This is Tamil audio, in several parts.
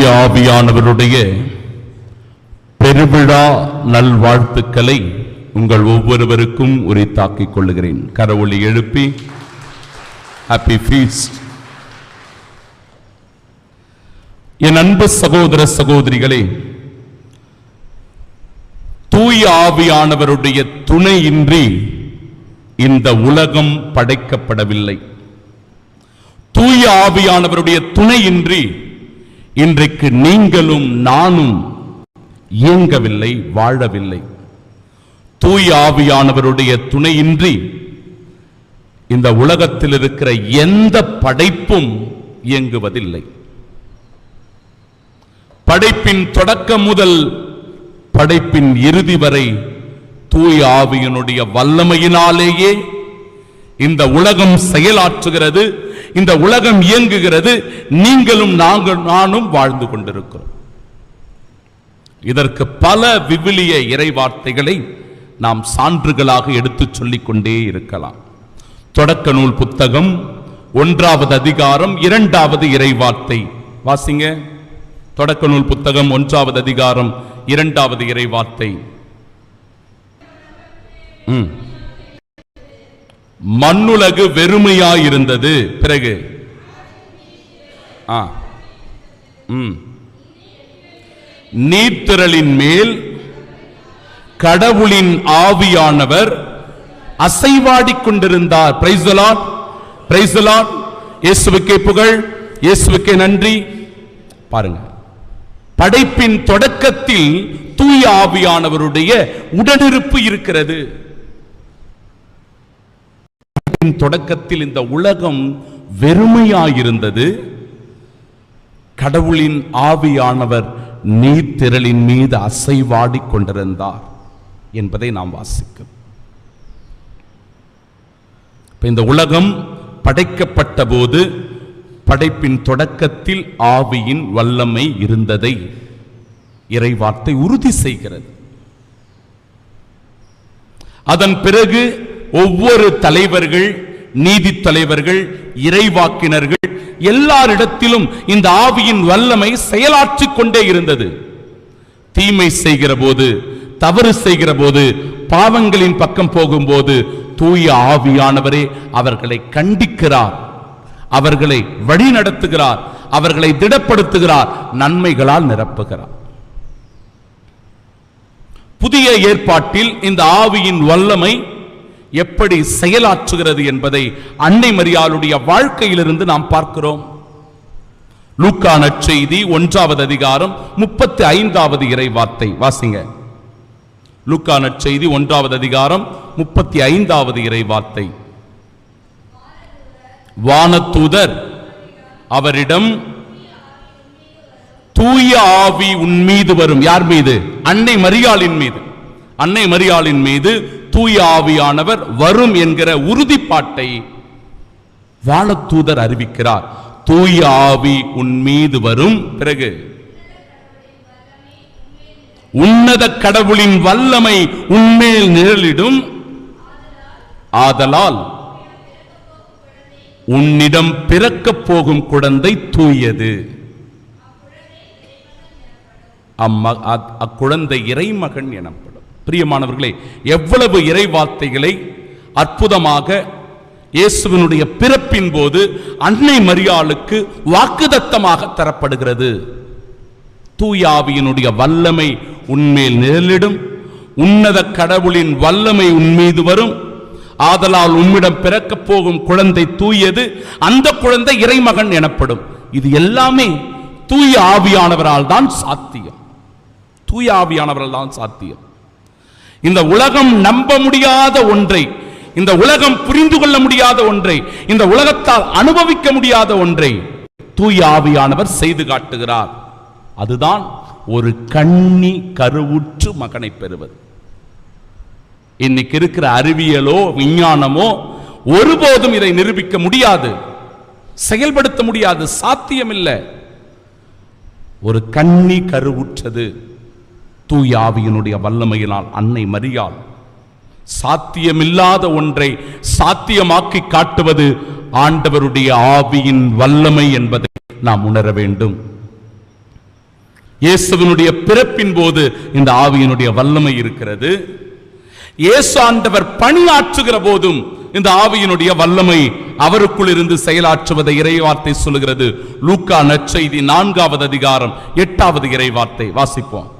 தூய ஆவியானவருடைய பெருவிழா நல்வாழ்த்துக்களை உங்கள் ஒவ்வொருவருக்கும் உரித்தாக்கிக் கொள்ளுகிறேன். கரவொலி எழுப்பி ஹாப்பி ஃபீஸ்ட். என் அன்பு சகோதர சகோதரிகளே, தூய ஆவியானவருடைய துணையின்றி இந்த உலகம் படைக்கப்படவில்லை. தூய ஆவியானவருடைய துணையின்றி இன்றைக்கு நீங்களும் நானும் இயங்கவில்லை, வாழவில்லை. தூய ஆவியானவருடைய துணையின்றி இந்த உலகத்தில் இருக்கிற எந்த படைப்பும் இயங்குவதில்லை. படைப்பின் தொடக்கம் முதல் படைப்பின் இறுதி வரை தூய ஆவியினுடைய வல்லமையினாலேயே இந்த உலகம் செயலாற்றுகிறது, இந்த உலகம் இயங்குகிறது. நீங்களும் நானும் வாழ்ந்து கொண்டிருக்கிறோம். இதற்கு பல விவிலிய இறைவார்த்தைகளை நாம் சான்றுகளாக எடுத்துச் சொல்லிக் கொண்டே இருக்கலாம். தொடக்க நூல் புத்தகம் 1வது அதிகாரம் 2வது இறைவார்த்தை வாசிங்க. தொடக்க நூல் புத்தகம் 1வது அதிகாரம் 2வது இறைவார்த்தை. மண்ணுலகு வெறுமையாயிருந்தது. பிறகு நீர்த்திரளின் மேல் கடவுளின் ஆவியானவர் அசைவாடிக் கொண்டிருந்தார். Praise the Lord, praise the Lord. இயேசுவுக்கே புகழ், இயேசுவுக்கே நன்றி. பாருங்க, படைப்பின் தொடக்கத்தில் தூய ஆவியானவருடைய உடனிருப்பு இருக்கிறது. தொடக்கத்தில் இந்த உலகம் வெறுமையாயிருந்தது. கடவுளின் ஆவியானவர் நீர்த்திரளின் மீது அசைவாடிக் கொண்டிருந்தார் என்பதை நாம் வாசிக்கிறோம். இந்த உலகம் படைக்கப்பட்ட போது படைப்பின் தொடக்கத்தில் ஆவியின் வல்லமை இருந்ததை இறைவார்த்தை உறுதி செய்கிறது. அதன் பிறகு ஒவ்வொரு தலைவர்கள், நீதி தலைவர்கள், இறைவாக்கினர்கள் எல்லாரிடத்திலும் இந்த ஆவியின் வல்லமை செயலாற்றிக் கொண்டே இருந்தது. தீமை செய்கிற போது, தவறு செய்கிற போது, பாவங்களின் பக்கம் போகும்போது தூய ஆவியானவரே அவர்களை கண்டிக்கிறார், அவர்களை வழி நடத்துகிறார், அவர்களை திடப்படுத்துகிறார், நன்மைகளால் நிரப்புகிறார். புதிய ஏற்பாட்டில் இந்த ஆவியின் வல்லமை எப்படி செயலாற்றுகிறது என்பதை அன்னை மரியாளுடைய வாழ்க்கையிலிருந்து நாம் பார்க்கிறோம். லூக்கா நற்செய்தி 1வது அதிகாரம் 35வது இறைவார்த்தை வாசிங்க. லூக்கா நற்செய்தி 1வது அதிகாரம் 35வது இறைவார்த்தை. வானதூதர் அவரிடம், தூய ஆவி உன்மீது வரும். யார் மீது? அன்னை மரியாளின் மீது. அன்னை மரியாளின் மீது தூய ஆவியானவர் வரும் என்கிற உறுதிப்பாட்டை வானதூதர் அறிவிக்கிறார். தூய ஆவி உன் மீது வரும். பிறகு உன்னத கடவுளின் வல்லமை உன்மேல் நிழலிடும். ஆதலால் உன்னிடம் பிறக்கப் போகும் குழந்தை தூயது. அக்குழந்தை இறைமகன் எனப்படும். பிரியமானவர்களே, எவ்வளவு இறைவார்த்தைகளை அற்புதமாக இயேசுவினுடைய பிறப்பின் போது அன்னை மரியாளுக்கு வாக்குதத்தமாக தரப்படுகிறது. தூய ஆவியினுடைய வல்லமை உன்மேல் நிழலிடும். உன்னத கடவுளின் வல்லமை உன்மீது வரும். ஆதலால் உம்மிடம் பிறக்கப் போகும் குழந்தை தூயது. அந்த குழந்தை இறைமகன் எனப்படும். இது எல்லாமே தூய ஆவியானவரால் தான் சாத்தியம். தூய ஆவியானவரால் தான் சாத்தியம். இந்த உலகம் நம்ப முடியாத ஒன்றை, இந்த உலகம் புரிந்து கொள்ள முடியாத ஒன்றை, இந்த உலகத்தால் அனுபவிக்க முடியாத ஒன்றை தூய ஆவியானவர் செய்து காட்டுகிறார். அதுதான் ஒரு கன்னி கருவுற்று மகனை பெறுவது. இன்னைக்கு இருக்கிற அறிவியலோ விஞ்ஞானமோ ஒருபோதும் இதை நிரூபிக்க முடியாது, செயல்படுத்த முடியாது, சாத்தியமில்லை. ஒரு கன்னி கருவுற்றது தூய ஆவியினுடைய வல்லமையினால் அன்னை மரியாள். சாத்தியமில்லாத ஒன்றை சாத்தியமாக்கி காட்டுவது ஆண்டவருடைய ஆவியின் வல்லமை என்பதை நாம் உணர வேண்டும். இயேசுவினுடைய பிறப்பின் போது இந்த ஆவியினுடைய வல்லமை இருக்கிறது. இயேசு ஆண்டவர் பணியாற்றுகிற போதும் இந்த ஆவியினுடைய வல்லமை அவருக்குள் இருந்து செயலாற்றுவதை இறைவார்த்தை சொல்லுகிறது. லூக்கா நற்செய்தி 4வது அதிகாரம் 8வது இறைவார்த்தை வாசிப்போம்.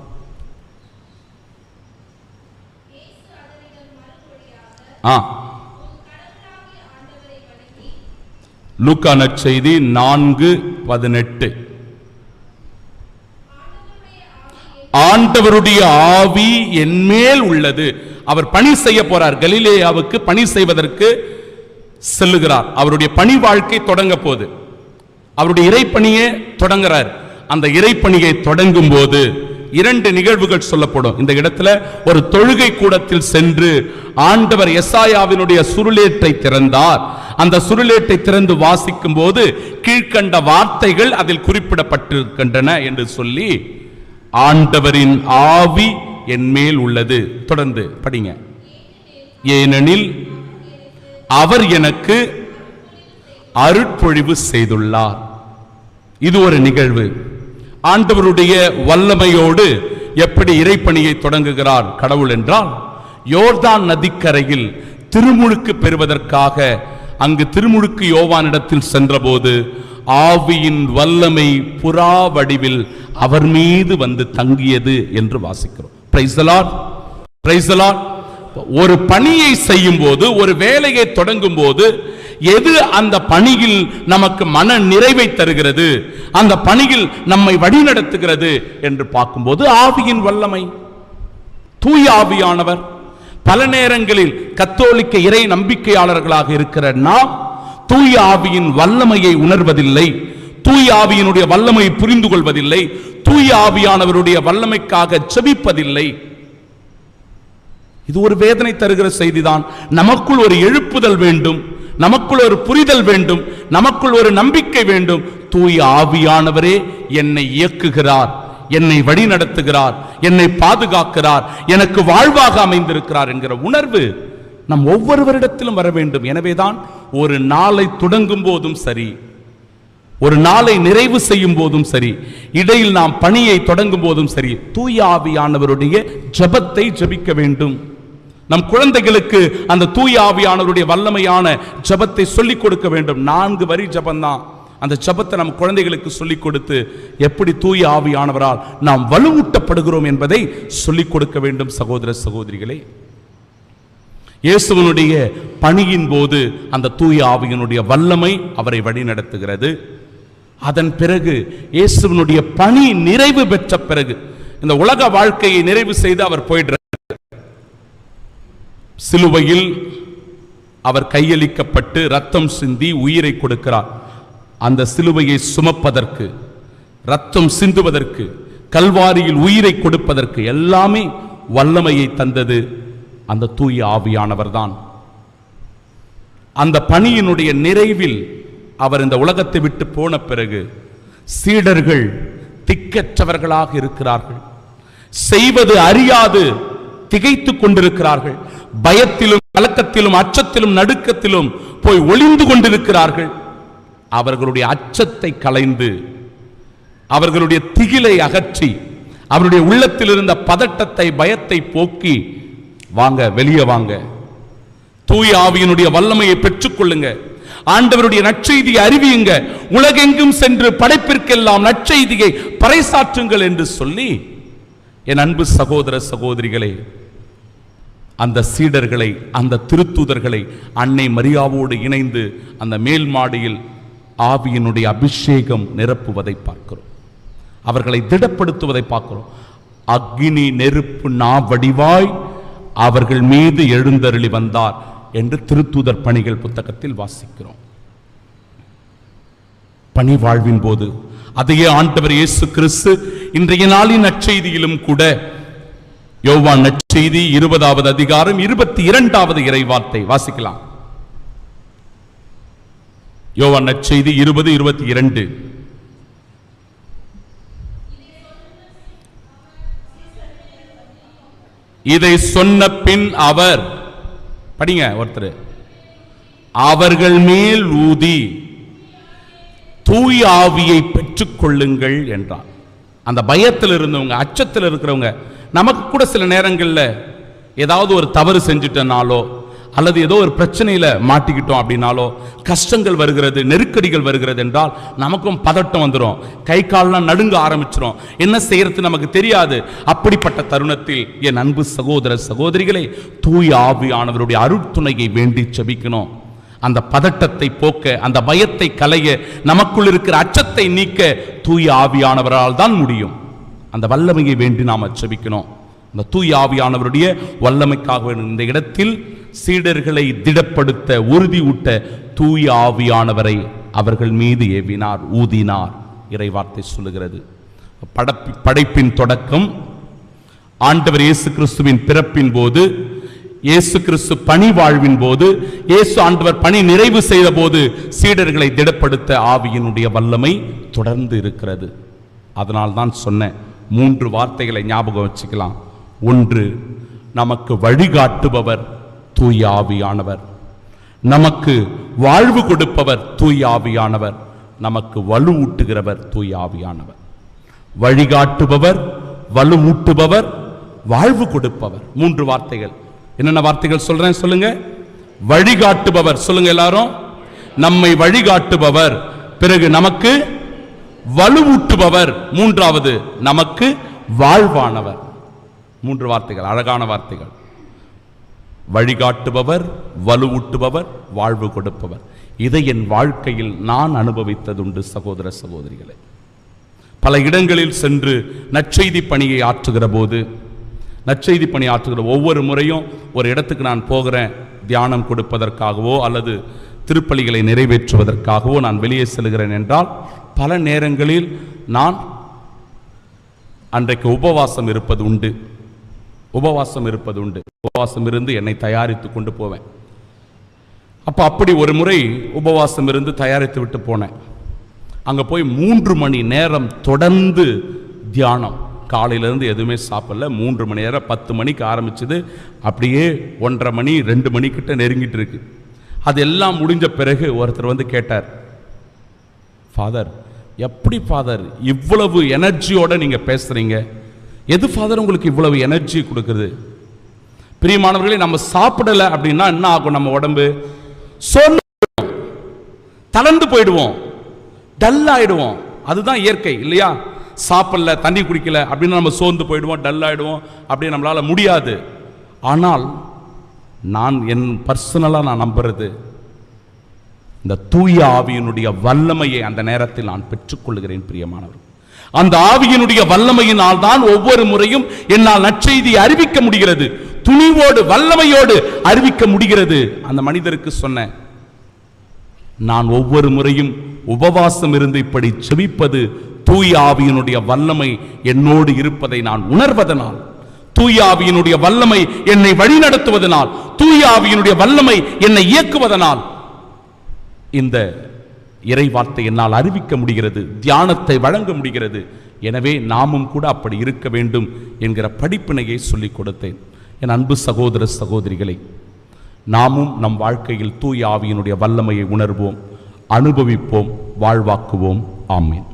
லூக்கா நற்செய்தி 4:18. ஆண்டவருடைய ஆவி என்மேல் உள்ளது. அவர் பணி செய்ய போறார். கலிலேயாவுக்கு பணி செய்வதற்கு செல்லுகிறார். அவருடைய பணி வாழ்க்கை தொடங்க போது அவருடைய இறைப்பணியை தொடங்குறார். அந்த இறைப்பணியை தொடங்கும் போது 2 நிகழ்வுகள் சொல்லப்படும். இந்த இடத்துல ஒரு தொழுகை கூடத்தில் சென்று ஆண்டவர் எசாயாவினுடைய சுருளேட்டை திறந்தார். அந்த சுருளேட்டை திறந்து வாசிக்கும் போது கீழ்கண்ட வார்த்தைகள் அதில் குறிப்பிடப்பட்டிருக்கின்றன என்று சொல்லி, ஆண்டவரின் ஆவி என் மேல் உள்ளது. தொடர்ந்து படிங்க. ஏனெனில் அவர் எனக்கு அருட்பொழிவு செய்துள்ளார். இது ஒரு நிகழ்வு. ஆண்டவருடைய வல்லமையோடு எப்படி இறைப்பணியை தொடங்குகிறார் கடவுள் என்றால், யோர்தான் நதிக்கரையில் திருமுழுக்கு பெறுவதற்காக அங்கு திருமுழுக்கு யோவானிடத்தில் சென்றபோது ஆவியின் வல்லமை புறா வடிவில் அவர் மீது வந்து தங்கியது என்று வாசிக்கிறோம். Praise the Lord, praise the Lord. ஒரு பணியை செய்யும் போது, ஒரு வேலையை தொடங்கும் போது எது அந்த பணியில் நமக்கு மன நிறைவை தருகிறது, அந்த பணியில் நம்மை வழிநடத்துகிறது என்று பார்க்கும்போது ஆவியின் வல்லமை, தூய ஆவியானவர். பல நேரங்களில் கத்தோலிக்க இறை நம்பிக்கையாளர்களாக இருக்கிற நாம் தூய ஆவியின் வல்லமையை உணர்வதில்லை, தூய ஆவியினுடைய வல்லமையை புரிந்து கொள்வதில்லை, தூய ஆவியானவருடைய வல்லமைக்காக ஜெபிப்பதில்லை. இது ஒரு வேதனை தருகிற செய்திதான். நமக்குள் ஒரு எழுப்புதல் வேண்டும், நமக்குள் ஒரு புரிதல் வேண்டும், நமக்குள் ஒரு நம்பிக்கை வேண்டும். தூய ஆவியானவரே என்னை இயக்குகிறார், என்னை வழி நடத்துகிறார், என்னை பாதுகாக்கிறார், எனக்கு வாழ்வாக அமைந்திருக்கிறார் என்கிற உணர்வு நம் ஒவ்வொருவரிடத்திலும் வர வேண்டும். எனவேதான் ஒரு நாளை தொடங்கும் போதும் சரி, ஒரு நாளை நிறைவு செய்யும் போதும் சரி, இடையில் நாம் பணியை தொடங்கும் போதும் சரி, தூய ஆவியானவருடைய ஜெபத்தை ஜெபிக்க வேண்டும். நம் குழந்தைகளுக்கு அந்த தூய ஆவியானவருடைய வல்லமையான ஜெபத்தை சொல்லிக் கொடுக்க வேண்டும். 4 வரி ஜெபம்தான். அந்த ஜெபத்தை நம் குழந்தைகளுக்கு சொல்லிக் கொடுத்து எப்படி தூய ஆவியானவரால் நாம் வலுவூட்டப்படுகிறோம் என்பதை சொல்லிக் கொடுக்க வேண்டும். சகோதர சகோதரிகளே, இயேசுவினுடைய பணியின் போது அந்த தூய ஆவியினுடைய வல்லமை அவரை வழி நடத்துகிறது. அதன் பிறகு இயேசுவினுடைய பணி நிறைவு பெற்ற பிறகு இந்த உலக வாழ்க்கையை நிறைவு செய்து அவர் போயிடுறார். சிலுவையில் அவர் கையளிக்கப்பட்டு ரத்தம் சிந்தி உயிரை கொடுக்கிறார். அந்த சிலுவையை சுமப்பதற்கு, ரத்தம் சிந்துவதற்கு, கல்வாரியில் உயிரை கொடுப்பதற்கு எல்லாமே வல்லமையை தந்தது அந்த தூய ஆவியானவர் தான். அந்த பணியினுடைய நிறைவில் அவர் இந்த உலகத்தை விட்டு போன பிறகு சீடர்கள் திக்கற்றவர்களாக இருக்கிறார்கள், செய்வது அறியாது திகைத்துக் கொண்டிருக்கிறார்கள், பயத்திலும் கலக்கத்திலும் அச்சத்திலும் நடுக்கத்திலும் போய் ஒளிந்து கொண்டிருக்கிறார்கள். அவர்களுடைய அச்சத்தை களைந்து, அவர்களுடைய திகிலை அகற்றி, அவருடைய உள்ளத்தில் இருந்த பதட்டத்தை பயத்தை போக்கி, வாங்க வெளியே வாங்க, தூய ஆவியினுடைய வல்லமையை பெற்றுக்கொள்ளுங்க, ஆண்டவருடைய நற்செய்தியை அறிவியுங்க, உலகெங்கும் சென்று படைப்பிற்கெல்லாம் நற்செய்தியை பறைசாற்றுங்கள் என்று சொல்லி, என் அன்பு சகோதர சகோதரிகளே, அந்த சீடர்களை, அந்த திருத்தூதர்களை அன்னை மரியாவோடு இணைந்து அந்த மேல் மாடியில் ஆவியினுடைய அபிஷேகம் நிரப்புவதை பார்க்கிறோம். அவர்களை திடப்படுத்துவதை பார்க்கிறோம். அக்னி நெருப்பு நாவடிவாய் அவர்கள் மீது எழுந்தருளி வந்தார் என்று திருத்தூதர் பணிகள் புத்தகத்தில் வாசிக்கிறோம். பணி வாழ்வின் போது அதையே ஆண்டவர் இயேசு கிறிஸ்து இன்றைய நாளின் நற்செய்தியிலும் கூட, யோவான் நற்செய்தி 20வது அதிகாரம் 22வது இறைவார்த்தை வாசிக்கலாம். யோவான் நற்செய்தி 20:22. இதை சொன்ன பின் அவர், படிங்க ஒருத்தர், அவர்கள் மேல் ஊதி தூய ஆவியை பெற்றுக் கொள்ளுங்கள் என்றார். அந்த பயத்தில் இருந்தவங்க, அச்சத்தில் இருக்கிறவங்க, நமக்கு கூட சில நேரங்களில் ஏதாவது ஒரு தவறு செஞ்சுட்டனாலோ அல்லது ஏதோ ஒரு பிரச்சனையில மாட்டிக்கிட்டோம் அப்படின்னாலோ, கஷ்டங்கள் வருகிறது, நெருக்கடிகள் வருகிறது என்றால் நமக்கும் பதட்டம் வந்துடும், கை கால்லாம் நடுங்க ஆரம்பிச்சிடும், என்ன செய்யறது நமக்கு தெரியாது. அப்படிப்பட்ட தருணத்தில் என் அன்பு சகோதர சகோதரிகளை, தூய ஆவியானவருடைய அருட்துணையை வேண்டி செபிக்கணும். அந்த பதட்டத்தை போக்க, அந்த பயத்தை களைய, நமக்குள் இருக்கிற அச்சத்தை நீக்க தூய ஆவியானவரால் தான் முடியும். அந்த வல்லமையை வேண்டி நாம் செபிக்கணும். அந்த தூய ஆவியானவருடைய வல்லமைக்காக இந்த இடத்தில் சீடர்களை திடப்படுத்த, உறுதியூட்ட தூய ஆவியானவரை அவர்கள் மீது ஏவினார், ஊதினார். இறைவார்த்தை சொல்லுகிறது. படைப்பின் தொடக்கம், ஆண்டவர் இயேசு கிறிஸ்துவின் பிறப்பின் போது, இயேசு கிறிஸ்து பணி வாழ்வின் போது, இயேசு ஆண்டவர் பணி நிறைவு செய்த போது சீடர்களை திடப்படுத்த ஆவியினுடைய வல்லமை தொடர்ந்து இருக்கிறது. அதனால் தான் சொன்ன 3 வார்த்தைகளை ஞாபகம் வச்சுக்கலாம். 1, நமக்கு வழிகாட்டுபவர் தூய ஆவியானவர். நமக்கு வாழ்வு கொடுப்பவர் தூய ஆவியானவர். நமக்கு வலுவூட்டுகிறவர் தூய ஆவியானவர். வழிகாட்டுபவர், வலுவூட்டுபவர், வாழ்வு கொடுப்பவர். 3 வார்த்தைகள். என்னென்ன வார்த்தைகள் சொல்றேன் சொல்லுங்க. வழிகாட்டுபவர் சொல்லுங்க எல்லாரும். நம்மை வழிகாட்டுபவர், பிறகு நமக்கு வலுவூட்டுபவர், 3வது நமக்கு வாழ்வானவர். 3 வார்த்தைகள், அழகான வார்த்தைகள். வழிகாட்டுபவர், வலுவூட்டுபவர், வாழ்வு கொடுப்பவர். இதை என் வாழ்க்கையில் நான் அனுபவித்ததுண்டு சகோதர சகோதரிகளே. பல இடங்களில் சென்று நற்செய்தி பணியை ஆற்றுகிற போது, நற்செய்தி பணி ஆற்றுகிற ஒவ்வொரு முறையும் ஒரு இடத்துக்கு நான் போகிறேன், தியானம் கொடுப்பதற்காகவோ அல்லது திருப்பலிகளை நிறைவேற்றுவதற்காகவோ நான் வெளியே செல்கிறேன் என்றால், பல நேரங்களில் நான் அன்றைக்கு உபவாசம் இருப்பது உண்டு. உபவாசம் இருந்து என்னை தயாரித்து கொண்டு போவேன். அப்படி ஒரு முறை உபவாசம் இருந்து தயாரித்து விட்டு போனேன். அங்கே போய் 3 மணி நேரம் தொடர்ந்து தியானம். காலையிலேருந்து எதுவுமே சாப்பிடல. 3 மணி நேரம், 10 மணிக்கு ஆரம்பிச்சது, அப்படியே 1:30 மணி 2 மணிக்கிட்ட நெருங்கிட்டு இருக்கு. அதெல்லாம் முடிஞ்ச பிறகு ஒருத்தர் வந்து கேட்டார், ஃபாதர், எப்படி ஃபாதர் இவ்வளவு எனர்ஜியோட நீங்க பேசுறீங்க? எது ஃபாதர் உங்களுக்கு இவ்வளவு எனர்ஜி கொடுக்குது? பிரியமானவர்களே, நம்ம சாப்பிடல அப்படின்னா என்ன ஆகும்? நம்ம உடம்பு தளர்ந்து போயிடுவோம், டல் ஆயிடுவோம். அதுதான் இயற்கை இல்லையா? சாப்பிடல, தண்ணி குடிக்கல அப்படின்னு நம்ம சோர்ந்து போயிடுவோம், டல் ஆயிடுவோம். அப்படி நம்மளால முடியாது. ஆனால் என் பர்சனலா நான் நம்புறது, இந்த தூய ஆவியினுடைய வல்லமையை அந்த நேரத்தில் நான் பெற்றுக்கொள்கிறேன். பிரியமானவர், அந்த ஆவியினுடைய வல்லமையினால் தான் ஒவ்வொரு முறையும் என்னால் நற்செய்தியை அறிவிக்க முடிகிறது, துணிவோடு வல்லமையோடு அறிவிக்க முடிகிறது. அந்த மனிதருக்கு சொன்னேன், நான் ஒவ்வொரு முறையும் உபவாசம் இருந்து இப்படி செபிப்பது தூய ஆவியினுடைய வல்லமை என்னோடு இருப்பதை நான் உணர்வதனால், தூய ஆவியினுடைய வல்லமை என்னை வழிநடத்துவதனால், தூய ஆவியினுடைய வல்லமை என்னை இயக்குவதனால் இந்த இறை வார்த்தை என்னால் அறிவிக்க முடிகிறது, தியானத்தை வழங்க முடிகிறது. எனவே நாமும் கூட அப்படி இருக்க வேண்டும் என்கிற படிப்பினையை சொல்லிக் கொடுத்தேன். என் அன்பு சகோதர சகோதரிகளை, நாமும் நம் வாழ்க்கையில் தூய ஆவியினுடைய வல்லமையை உணர்வோம், அனுபவிப்போம், வாழ்வாக்குவோம். ஆமென்.